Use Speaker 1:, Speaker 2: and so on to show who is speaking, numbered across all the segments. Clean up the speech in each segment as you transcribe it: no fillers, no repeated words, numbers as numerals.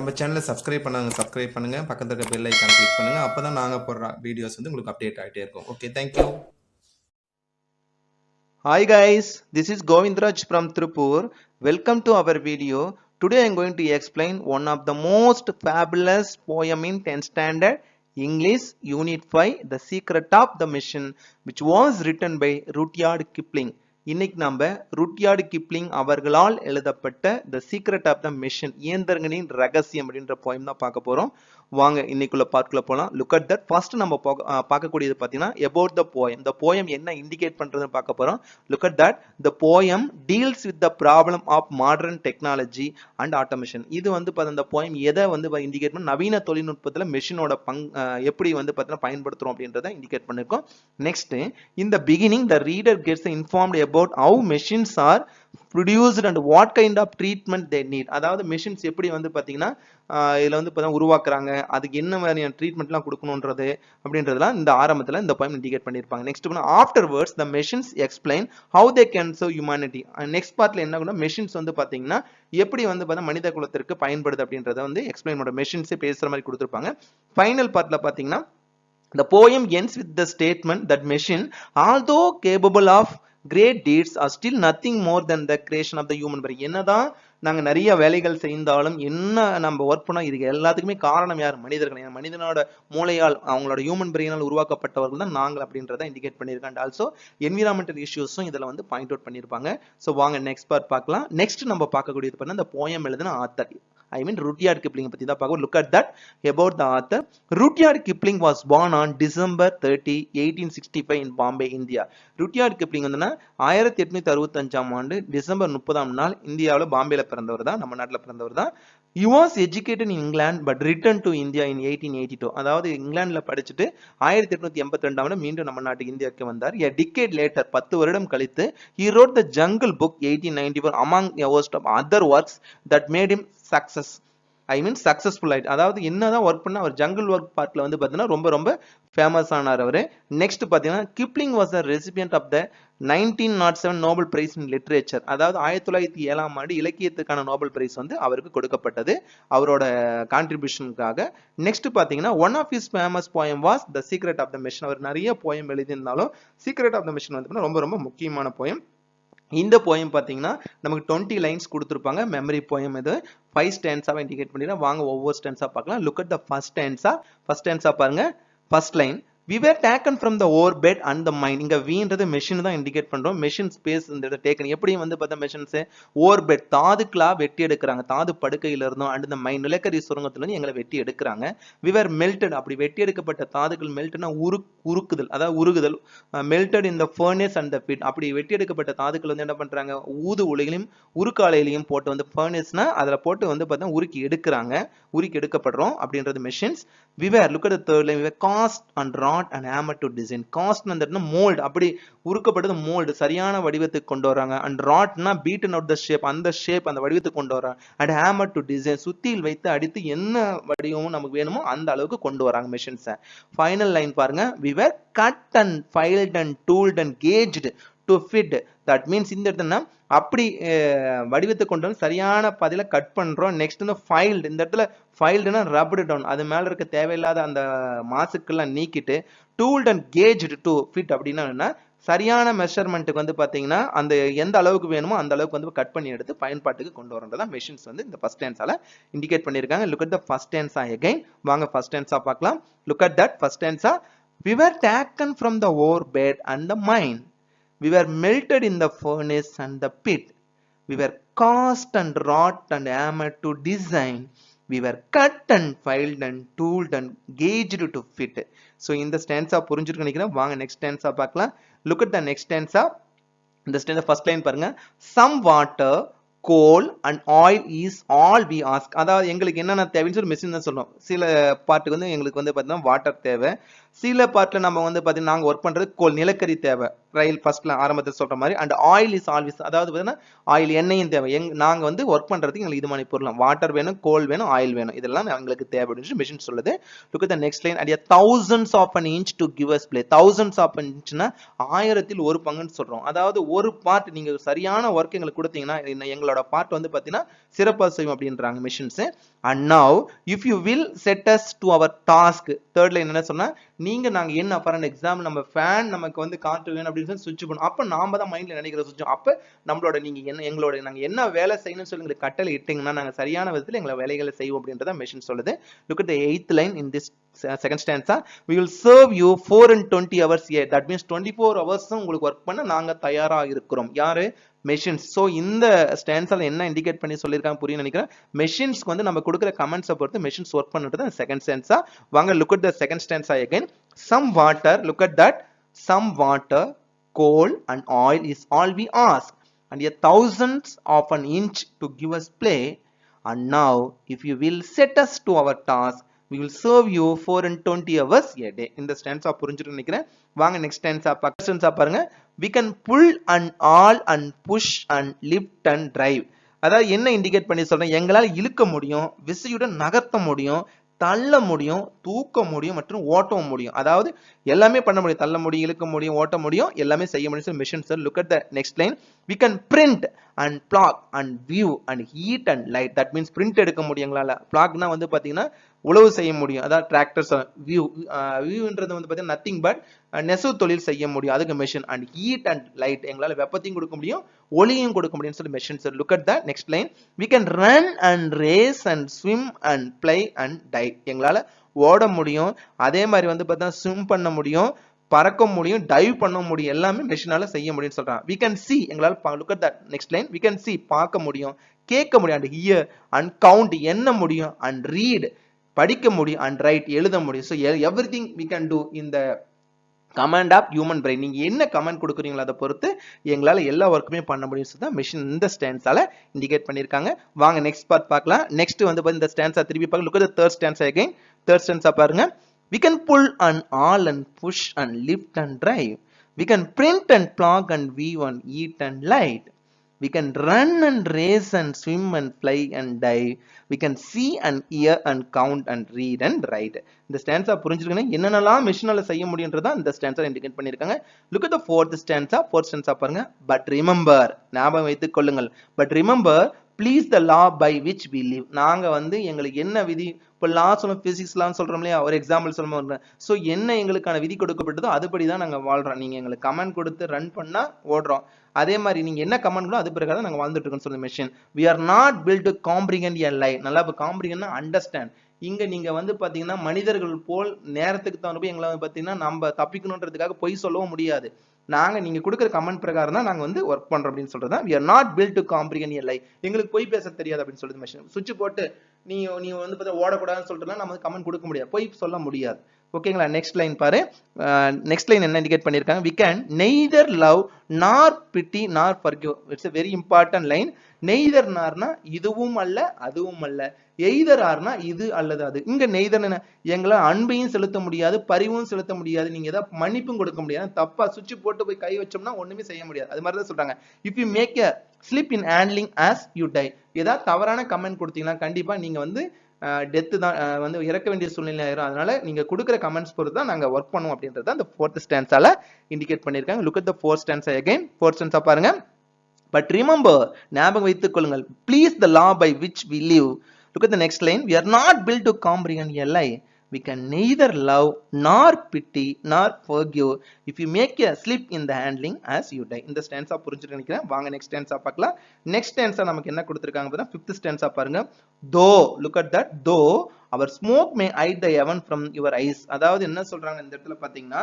Speaker 1: நம்ம சேனலை சப்ஸ்கிரைப் பண்ணுங்க பக்கத்துல இருக்க பெல் ஐக்கான் கிளிக் பண்ணுங்க அப்பதான் நாங்க போடுற வீடியோஸ் வந்து உங்களுக்கு அப்டேட் ஆகிட்டே இருக்கும். Okay, thank you.
Speaker 2: Hi guys, this is Govindraj from Tripur. Welcome to our video. Today I am going to explain one of the most fabulous poem in 10th standard English Unit 5, The Secret of the Mission, which was written by Rudyard Kipling. இன்னைக்கு நம்ம Rudyard Kipling அவர்களால் எழுதப்பட்ட the secret of the mission, இயந்திரங்களின் ரகசியம் அப்படின்ற poem தான் பார்க்க போறோம். வாங்க இன்னைக்குள்ள பார்ட்குள்ள போலாம். Look at that. ஃபர்ஸ்ட் நம்ம பார்க்கக்கூடியது பார்த்தீங்கன்னா அபவுட் த போயம். இந்த போயம் என்ன இண்டிகேட் பண்றதுன்னு பார்க்க போறோம். Look at that. The poem deals with the problem of modern technology and automation. இது வந்து இந்த போயம் எதை வந்து இண்டிகேட் பண்ண, நவீன தொழில்நுட்பத்தில் மெஷினோட எப்படி வந்து பார்த்தீங்கன்னா பயன்படுத்துறோம் அப்படின்றத இண்டிகேட் பண்ணிருக்கோம். Next, in the beginning the reader gets informed about how machines are produced and what kind of treatment they need. அதாவது மெஷின்ஸ் எப்படி வந்து பாத்தீங்கன்னா இதுல வந்து இப்பதான் உருவாக்குறாங்க, அதுக்கு என்ன மாதிரியான ட்ரீட்மெண்ட்லாம் கொடுக்கணும்ன்றது அப்படின்றதுலாம் இந்த ஆரம்பத்துல இந்த பாயிண்ட் இண்டிகேட் பண்ணிருப்பாங்க. Next afterwards the machines explain how they can serve humanity. Next பார்ட்ல என்ன மெஷின்ஸ் வந்து பாத்தீங்கன்னா எப்படி வந்து பார்த்தா மனித குலத்திற்கு பயன்படுது அப்படின்றத வந்து எக்ஸ்பிளைன் பண்ற மெஷின்ஸே பேசுற மாதிரி கொடுத்துருப்பாங்க. ஃபைனல் பார்ட்ல பாத்தீங்கன்னா the poem ends with the statement that machine, although capable of great deeds, are still nothing more than the creation of the human brain. என்னதான் நாங்க நிறைய வேலைகள் செய்தாலும், என்ன நம்ம ஒர்க் பண்ணோம், இதுக்கு எல்லாத்துக்குமே காரணம் யார்? மனிதர்கள். மனிதனோட மூளையால், அவங்களோட ஹியூமன் பிரெயினால் உருவாக்கப்பட்டவர்கள் தான் நாங்கள் அப்படின்றத இண்டிகேட் பண்ணியிருக்காங்க. ஆல்சோ என்விரான்மெண்டல் இஷ்யூஸும் இதில் வந்து பாயிண்ட் அவுட் பண்ணியிருப்பாங்க. ஸோ வாங்க நெக்ஸ்ட் பார்ட் பார்க்கலாம். நெக்ஸ்ட் நம்ம பார்க்கக்கூடியது பண்ண இந்த போயம் எழுதின author, I mean Rudyard Kipling பத்தி தான் பார்க்க. Look at that about the author. Rudyard Kipling was born on December 30, 1865 in Bombay, India. Rudyard Kipling வந்து 1865 ஆண்டு டிசம்பர் 30ஆம் நாள் இந்தியாவில் பாம்பேல பிறந்தவர் தான், நம்ம நாட்டில் பிறந்தவர் தான். He was educated in England but returned to India in 1882. அதாவது இங்கிலாந்துல படிச்சுட்டு 1882 ஆண்டு மீண்டும் நம்ம நாட்டுக்கு இந்தியாவுக்கு வந்தார். A decade later, 10 வருடம் கழித்து, he wrote the Jungle Book 1894 among a host of other works that made him success. I mean successful ஆயிட்டு. அதாவது என்னதான் ஒர்க் பண்ண அவர் ஜங்கிள் ஒர்க் பார்ட்ல வந்து பார்த்தீங்கன்னா ரொம்ப ரொம்ப ஃபேமஸ் ஆனார் அவரு. நெக்ஸ்ட் பார்த்தீங்கன்னா Kipling was a recipient of the 1907 Nobel prize in literature. அதாவது 1907ஆம் ஆண்டு இலக்கியத்துக்கான நோபல் பிரைஸ் வந்து அவருக்கு கொடுக்கப்பட்டது அவரோட கான்ட்ரிபியூஷனுக்காக. நெக்ஸ்ட் பார்த்தீங்கன்னா one of his famous poem was the secret of the mission. அவர் நிறைய போயம் எழுதியிருந்தாலும் சீக்ரெட் ஆஃப் த மிஷன் வந்து ரொம்ப ரொம்ப முக்கியமான போயம். இந்த போயம் பார்த்தீங்கன்னா நமக்கு 20 லைன்ஸ் கொடுத்துருப்பாங்க. மெமரி போயம் இது 5 ஸ்டான்ஸாவை இண்டிகேட் பண்ணிடுறேன். வாங்க ஒவ்வொரு ஸ்டான்ஸா பார்க்கலாம். Look at the first stanza. First stanza பாருங்க. First line, we were taken from the orbit and the mind. இங்க வீன்றது மெஷின் தான் இண்டிகேட் பண்றோம். மெஷின் ஸ்பேஸ் இந்த டேக்கன். எப்படி வந்து பார்த்தா மெஷின்ஸ் ஓர்பிட் தாதுக்களா வெட்டி எடுக்கிறாங்க, தாது படுக்கையில இருந்தோம். அண்ட் இந்த மைண்ட் நிலக்கரி சுரங்கத்துல இருந்து எங்களை வெட்டி எடுக்கிறாங்க. we were melted. அப்படி வெட்டி எடுக்கப்பட்ட தாதுக்கள் மெல்ட்னா உருக்குதல், அதாவது உருகுதல். melted in the furnace and the pit. அப்படி வெட்டி எடுக்கப்பட்ட தாதுக்கள் வந்து என்ன பண்றாங்க, ஊது உலையிலையும் உருக்காலையிலையும் போட்டு வந்து ஃபர்னஸ்னா அதுல போட்டு வந்து பார்த்தா உருக்கி எடுக்கிறாங்க, உருக்கி எடுக்கப்படுறோம் அப்படின்றது machines. we were, look at the third line, we were cast and wrought and hammered to design. cast னா mold, அப்படி உருக்கப்பட்டது mold சரியான வடிவத்துக்கு கொண்டு வராங்க. and wrought னா beaten out the shape, அந்த ஷேப் அந்த வடிவத்துக்கு கொண்டு வராங்க. and hammered to design, சுத்தியில் வைத்து அடித்து என்ன வடிவமும் நமக்கு வேணுமோ அந்த அளவுக்கு கொண்டு வராங்க மெஷின்ஸ். ஃபைனல் லைன் பாருங்க, we were cut and filed and tooled and gauged to fit. that means இந்த இடத்துல அப்படி வடிவத்தை கொண்டு வந்து சரியான பதில கட் பண்றோம். நெக்ஸ்ட் வந்து ஃபைல்டு. இந்த இடத்துல ஃபைல்டுனா ரப்டு டவுன், அது மேல இருக்க தேவையில்லாத அந்த மாசுக்கெல்லாம் நீக்கிட்டு, டூல்ட் அண்ட் கேஜ்டு டு ஃபிட் அப்படின்னா என்ன, சரியான மெஷர்மெண்ட்டுக்கு வந்து பாத்தீங்கன்னா அந்த எந்த அளவுக்கு வேணுமோ அந்த அளவுக்கு வந்து கட் பண்ணி எடுத்து பயன்பாட்டுக்கு கொண்டு வரன்றதா மெஷின்ஸ் வந்து இந்த ஃபர்ஸ்ட் ஸ்டான்ஸால இண்டிகேட் பண்ணிருக்காங்க. Look at the first stanza again. வாங்க ஃபர்ஸ்ட் ஸ்டான்ஸா பார்க்கலாம். Look at that first stanza. we were taken from the orbit and the mind. we were melted in the furnace and the pit. we were cast and wrought and hammered to design. we were cut and filed and tooled and gauged to fit. so இந்த stanza புரிஞ்சிருக்கு நினைக்கிறேன். வாங்க next stanza பார்க்கலாம். look at the next stanza. இந்த stanza first line பாருங்க, some water, coal and oil is all we ask. அதாவது எங்களுக்கு என்னென்ன தேவைன்னு சொல்லி மெஷின் தான் சொல்றோம். சில பார்ட்டுக்கு வந்து எங்களுக்கு வந்து பார்த்தீங்கன்னா வாட்டர் தேவை, சில பார்ட்ல நம்ம வந்து பாத்தீங்கன்னா நாங்க ஒர்க் பண்றது கோல் நிலக்கரி தேவை ரயில் ஃபர்ஸ்ட்ல ஆரம்பத்தில் சொல்ற மாதிரி அண்ட் ஆயில் இஸ் ஆல்வேஸ் அதாவது பார்த்தீங்கன்னா ஆயில் எண்ணெயும் தேவை நாங்க வந்து ஒர்க் பண்றதுக்கு எங்களுக்கு இது மாதிரி பொருள் வாட்டர் வேணும் கோல் வேணும் ஆயில் வேணும் இதெல்லாம் எங்களுக்கு தேவை அப்படின்னு மிஷின் சொல்லுது look at the next line at thousands of an inch to give us play thousands of an inchனா ஆயிரத்தில் ஒரு பங்குன்னு சொல்றோம் அதாவது ஒரு பார்ட் நீங்க சரியான ஒர்க் எங்களுக்கு கொடுத்தீங்கன்னா எங்களோட பார்ட் வந்து பாத்தீங்கன்னா சிறப்பா செய்யும் அப்படின்றாங்க machines and now if you will set us to our task third line என்ன சொன்னா நீங்க நாங்க என்ன ஃபார் an எக்ஸாம்பிள் நம்ம ஃபேன் நமக்கு வந்து காற்று வேணும் அப்படின்னு சொல்லி சுவிட்ச் பண்ணும் அப்ப நாம தான் மைண்ட்ல நினைக்கிற சுவிட்ச் அப்ப நம்மளோட நீங்க என்ன எங்களோட நாங்க என்ன வேலை செய்யணும்னு சொல்லி உங்களுக்கு கட்டளை இட்டீங்கன்னா நாங்க சரியான விதத்துல எங்களை வேலைகளை செய்வோம் அப்படின்றத மெஷின் சொல்லுது look at the 8th line in this second stanza we will serve you 4 and 20 hours a that means 24 hours உங்களுக்கு ஒர்க் பண்ண நாங்க தயாரா இருக்கிறோம் யாரு மெஷின்ஸ் சோ இந்த ஸ்டான்ஸால என்ன இண்டிகேட் பண்ணி சொல்லிருக்காங்க புரியும் நினைக்கிறேன் மெஷின்ஸ்க்கு வந்து நம்ம கொடுக்கிற கமெண்ட்ஸை பொறுத்து மெஷின்ஸ் ஒர்க் பண்ணுறது செகண்ட் ஸ்டான்ஸா வாங்க look at the second stanza again some water look at that some water coal and oil is all we ask and a thousands of an inch to give us play and now if you will set us to our task we will serve you 4 and 20 hours a day இந்த stanza புரிஞ்சிட்டு நினைக்கிறேன் வாங்க next stanza பாருங்க we can pull and all and push and lift and drive அதாவது என்ன indicate பண்ணி சொல்றேன் எங்களால இழுக்க முடியும் விசையுடன் நகர்த்த முடியும் தள்ள முடியும் தூக்க முடியும் மற்றும் ஓட்டவும் முடியும் அதாவது எல்லாமே பண்ண முடியும் தள்ள முடியும் இழுக்க முடியும் ஓட்ட முடியும் எல்லாமே செய்ய முடியும் machine sir look at the next line we can print and plug and view and heat and light that means print எடுக்க முடியும் எங்களால plugனா வந்து பாத்தீங்கன்னா உழவு செய்ய முடியும் அதாவது டிராக்டர்ஸ் வியூன்றது வந்து பாத்தீங்கன்னா நத்திங் பட் நெசவு தொழில் செய்ய முடியும் அதுக்கு machine and heat and light எங்களால வெப்பத்தையும் கொடுக்க முடியும் ஒளியும் கொடுக்க முடியும்னு சொல்லி machine sir look at the next line we can run and race and swim and play and dive எங்களால ஓட முடியும் அதே மாதிரி வந்து பார்த்தா ஸ்விம் பண்ண முடியும் பறக்க முடியும் டைவ் பண்ண முடியும் எல்லாமே மெஷினால செய்ய முடியும்னு சொல்றாங்க we can see எங்களால look at that next line we can see பார்க்க முடியும் கேட்க முடியும் and hear and count எண்ண முடியும் and read படிக்க முடியும் and write எழுத முடியும் so everything we can do in the command of human brain நீங்க என்ன கமாண்ட் கொடுக்குறீங்களோ அதை பொறுத்து எங்களால எல்லா ஒர்க்குமே பண்ண முடியும் தான் மெஷின் இந்த ஸ்டான்ஸால இண்டிகேட் பண்ணிருக்காங்க வாங்க நெக்ஸ்ட் பார்ட் பார்க்கலாம் நெக்ஸ்ட் வந்து இந்த ஸ்டான்ஸா திருப்பி பார்க்க look at the third stanza again third stanza பாருங்க we can pull and all and push and lift and drive we can print and plug and weave and eat and light we can run and race and swim and fly and dive we can see and hear and count and read and write இந்த stanza புரிஞ்சிருக்கீங்க என்னென்னலாம் மெஷினால செய்ய முடியும்ன்றத இந்த stanza indicate பண்ணிருக்காங்க look at the fourth stanza பாருங்க but remember ஞாபகம் வைத்துக் கொள்ளுங்கள் but remember please the law by which we live நாங்க வந்து எங்களுக்கு என்ன விதி இப்போ லா சொல்லும் பிசிக்ஸ் லான்னு சொல்றோம் இல்லையா ஒரு எக்ஸாம்பிள் சொல்லும்போது ஸோ என்ன எங்களுக்கான விதி கொடுக்கப்பட்டதோ அதுபடி தான் நாங்கள் வாழ்றோம் நீங்க எங்களுக்கு கமெண்ட் கொடுத்து ரன் பண்ணா ஓடுறோம் அதே மாதிரி நீங்க என்ன கமெண்ட் அது பிரகாரம் நாங்கள் வாழ்ந்துட்டு இருக்கோம்னு சொல்லுங்க machine we are not built to comprehend a lie நல்லா இப்போ comprehend அண்டர்ஸ்டாண்ட் இங்க நீங்க வந்து பாத்தீங்கன்னா மனிதர்கள் போல் நேரத்துக்கு தகுந்த போய் எங்களை பாத்தீங்கன்னா நம்ம தப்பிக்கணுன்றதுக்காக பொய் சொல்லவும் முடியாது நாங்க நீங்க கொடுக்குற கமெண்ட் பிரகாரம் தான் நாங்க வந்து ஒர்க் பண்றோம் அப்படின்னு சொல்றதா we are not built to comprehend a lie எங்களுக்கு பொய் பேச தெரியாது அப்படின்னு சொல்லுது மெஷின் சுவிட்ச் போட்டு நீ வந்து பார்த்தா ஓடக்கூடாதுன்னு சொல்லிட்டுனா நம்ம கமெண்ட் கொடுக்க முடியாது பொய் சொல்ல முடியாது ஓகேங்களா நெக்ஸ்ட் லைன் பாரு நெக்ஸ்ட் லைன் என்ன இண்டிகேட் பண்ணிருக்காங்க we can neither love nor pity nor forgive it's a very important line neither narna இதுவும் அல்ல அதுவும் அல்ல either ஆர்னா இது அல்லது அது இங்க neither என்ன எங்களை அன்பையும் செலுத்த முடியாது பரிவும் செலுத்த முடியாது நீங்க ஏதாவது மன்னிப்பும் கொடுக்க முடியாது தப்பா சுவிட்ச் போட்டு போய் கை வச்சோம்னா ஒண்ணுமே செய்ய முடியாது அது மாதிரி தான் சொல்றாங்க if you make a slip in handling as you die ஏதாவது தவறான கமெண்ட் கொடுத்தீங்கன்னா கண்டிப்பா நீங்க வந்து டெத் தான் வந்து இறக்க வேண்டிய சூழ்நிலை ஆயிரும் அதனால நீங்க கொடுக்குற கமெண்ட்ஸ் பொறுத்து தான் நாங்க ஒர்க் பண்ணுவோம் அப்படின்றத அந்த fourth stanza-ல இண்டிகேட் பண்ணிருக்காங்க look at the fourth stanza again fourth stanza பாருங்க but remember ஞாபகம் வைத்துக் கொள்ளுங்கள் please the law by which we live look at the next line we are not built to comprehend a lie we can neither love nor pity nor forgive if you make a slip in the handling as you die இந்த stanza புரிஞ்சிட்டு நினைக்கிறேன் வாங்க next stanza பார்க்கலாம் next stanza நமக்கு என்ன கொடுத்திருக்காங்க பார்த்தா fifth stanza பாருங்க though look at that though our smoke may hide the heaven from your eyes அதாவது என்ன சொல்றாங்க இந்த இடத்துல பாத்தீங்கன்னா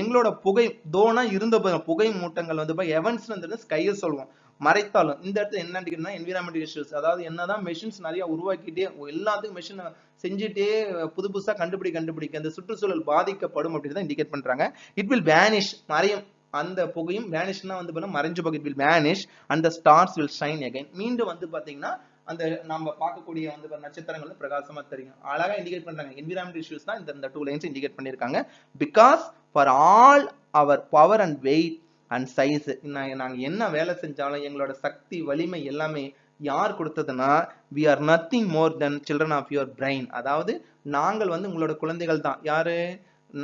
Speaker 2: எங்களோட புகை தோனா இருந்த புகை மூட்டங்கள் வந்து எவன்ஸ் வந்து ஸ்கையை சொல்லுவோம் மறைத்தாலும் இந்த இடத்துல என்ன என்விரான்மெண்டல் இஷ்யூஸ் அதாவது என்னதான் மெஷின்ஸ் நிறைய உருவாக்கிட்டே எல்லாத்துக்கும் மெஷின் செஞ்சுட்டே புது புதுசா கண்டுபிடிக்க அந்த சுற்றுச்சூழல் பாதிக்கப்படும் அப்படின்னு தான் இண்டிகேட் பண்றாங்க இட் வில் வேனிஷ் மறையும் அந்த புகையும் வேனிஷ்னா வந்து மறைஞ்சு போக it will vanish and the stars will shine again மீண்டும் வந்து பாத்தீங்கன்னா அந்த நம்ம பார்க்கக்கூடிய வந்து நட்சத்திரங்கள் வந்து பிரகாசமா தெரியும். அழகா இண்டிகேட் பண்றாங்க. என்விரான்மெண்ட் இஷ்யூஸ் தான் இந்த 2 லைன்ஸ் இண்டிகேட் பண்ணியிருக்காங்க. Because for all our power and weight and size, நாங்க என்ன வேலை செஞ்சாலும் எங்களோட சக்தி வலிமை எல்லாமே யார் கொடுத்ததுன்னா we are nothing more than children of your brain. அதாவது நாங்கள் வந்து உங்களோட குழந்தைகள் தான். யாரு?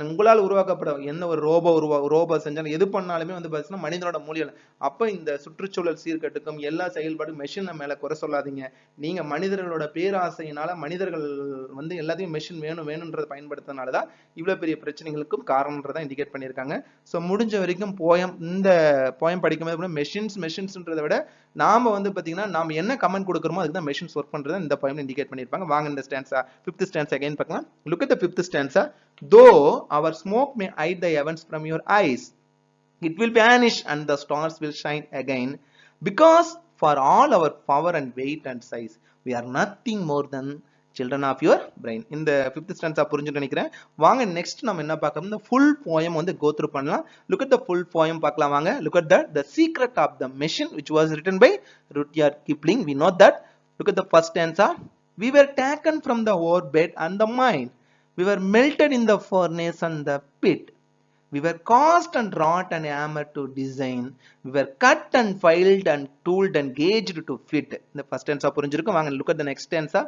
Speaker 2: உங்களால் உருவாக்கப்படும் என்ன ஒரு ரோபோ செஞ்சாலும் எது பண்ணாலுமே வந்து பார்த்தீங்கன்னா மனிதனோட மூலியம். அப்ப இந்த சுற்றுச்சூழல் சீர்கட்டுக்கும் எல்லா செயல்பாடும் மெஷின் மேல குறை சொல்லாதீங்க. நீங்க மனிதர்களோட பேராசையினால மனிதர்கள் வந்து எல்லாத்தையும் மெஷின் வேணும்ன்றதை பயன்படுத்துறதுனாலதான் இவ்வளவு பெரிய பிரச்சனைகளுக்கும் காரணம்ன்றதை இண்டிகேட் பண்ணியிருக்காங்க. ஸோ முடிஞ்ச வரைக்கும் இந்த போயம் படிக்கும்போது மெஷின்ஸ்ன்றதை விட நாம வந்து பாத்தீங்கன்னா நாம என்ன கமெண்ட் கொடுக்குறோமோ அதுக்கு தான் மெஷின்ஸ் ஒர்க் பண்றதை இந்த போயம் இண்டிகேட் பண்ணியிருப்பாங்க. வாங்க இந்த ஸ்டான்ஸா 5th ஸ்டான்ஸ் அகைன் பார்க்கலாம். Look at the 5th stanza. Though our smoke may hide the heavens from your eyes, it will vanish and the stars will shine again. Because for all our power and weight and size, we are nothing more than children of your brain. இந்த 5th stanza புரிஞ்சுட்டு நினைக்கிறேன். வாங்க next நம்ம என்ன பார்க்கணும், இந்த full poem வந்து go through பண்ணலாம். Look at the full poem பார்க்கலாம் வாங்க. Look at that, the secret of the machine, which was written by Rudyard Kipling. We know that. Look at the first stanza. We were taken from the orbit and the mind. We were melted in the furnace and the pit. We were cast and wrought and hammered to design. We were cut and filed and tooled and gauged to fit. The first stanza புரிஞ்சிருக்கும். வாங்க look at the next stanza.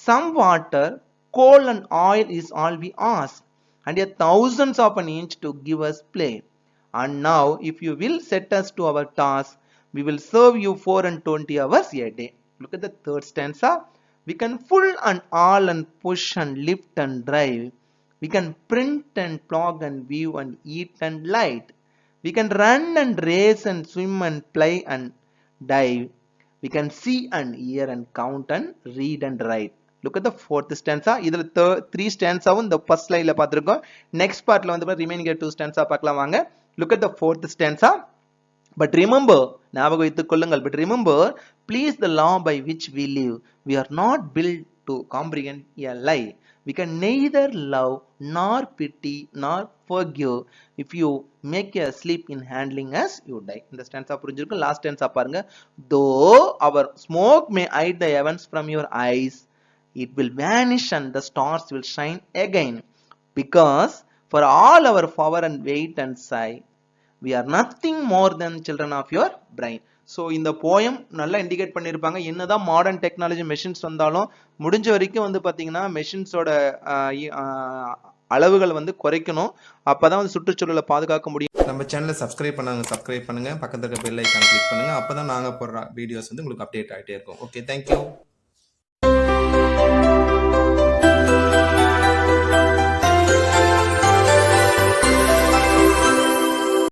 Speaker 2: Some water, coal and oil is all we ask, and yet thousands of an inch to give us play. And now, if you will set us to our task, we will serve you 24 hours a day. Look at the third stanza. We can pull and haul and push and lift and drive. We can print and plug and view and eat and light. We can run and race and swim and play and dive. We can see and hear and count and read and write. Look at the fourth stanza. இதுல 3 stanza இந்த first slideல பார்த்திருக்கோம். Next partல வந்து remaining 2 stanza பார்க்கலாம் வாங்க. Look at the fourth stanza. But remember, ஞாபகம் வைத்துக் கொள்ளுங்கள். But remember, please the law by which we live. We are not built to comprehend a lie. We can neither love nor pity nor forgive. If you make a slip in handling us, you die. இந்த stanza புரிஞ்சிருக்கும். Last stanza பாருங்க. Though our smoke may hide the heavens from your eyes, it will vanish and the stars will shine again. Because for all our power and weight and size, we are nothing more than children of your brain. So இந்த poem நல்லா indicate பண்ணியிருப்பாங்க. என்னதான் modern technology machines வந்தாலும் முடிஞ்ச வரைக்கும் வந்து பார்த்தீங்கன்னா மெஷின்ஸோட அளவுகள் வந்து குறைக்கணும். அப்பதான் வந்து சுற்றுச்சூழலை பாதுகாக்க முடியும்.
Speaker 1: நம்ம சேனலை சப்ஸ்கிரைப் பண்ணுங்க, பக்கத்துல இருக்க பெல் ஐக்கான் கிளிக் பண்ணுங்க. அப்பதான் நாங்க போடுற வீடியோஸ் வந்து உங்களுக்கு அப்டேட் ஆகிட்டே இருக்கும். Okay, thank you.